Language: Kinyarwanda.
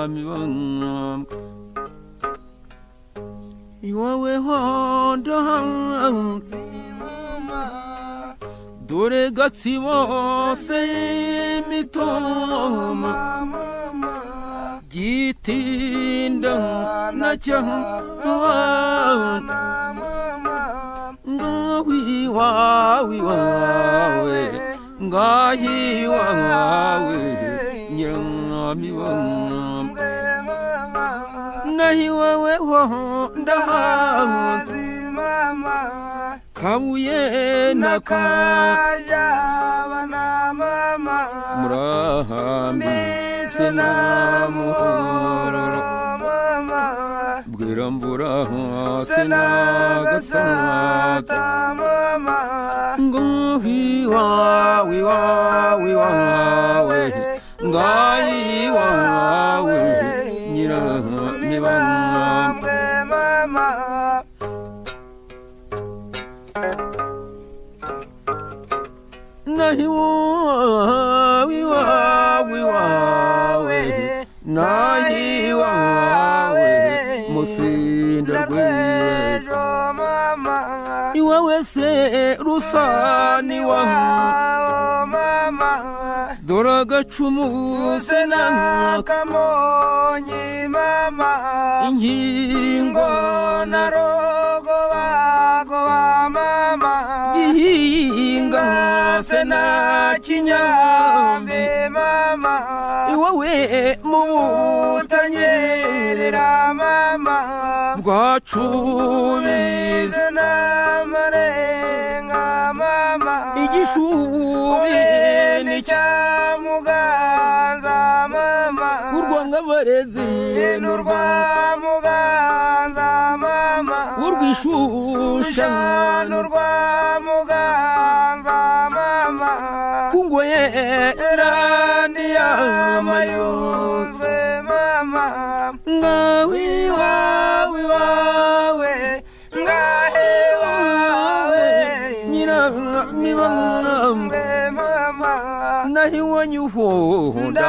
nyiramibango iwawe hondanze dore gatsibo se imitoma gitinda na cyana ngahi wawe ngahi wawe nyiramibango nahi wawe hondanze kabuye nakajabana mama murahambi sinamuhororo mama bwirambura sinagasata mama ngahi wawe ngahi wawe nyiramibango mama nahi wawe nahi wawe musinda rwejo mama iwawe se rusani wa mama dora gacumu se nakamonyi mama inkingo na rogo wago mama gihinga se na kinyambe mama iwawe mutanyerera mama bwacubize n'amarenga mama igishubi n'icyamuganza mama urwangabarezi n'urwamuganza mama urwishusha n'urwamuganza mama kungoye eraniyamayunzwe mama ngawi wawe ngahe wawe nyiramibango mama nahi wanyuhonda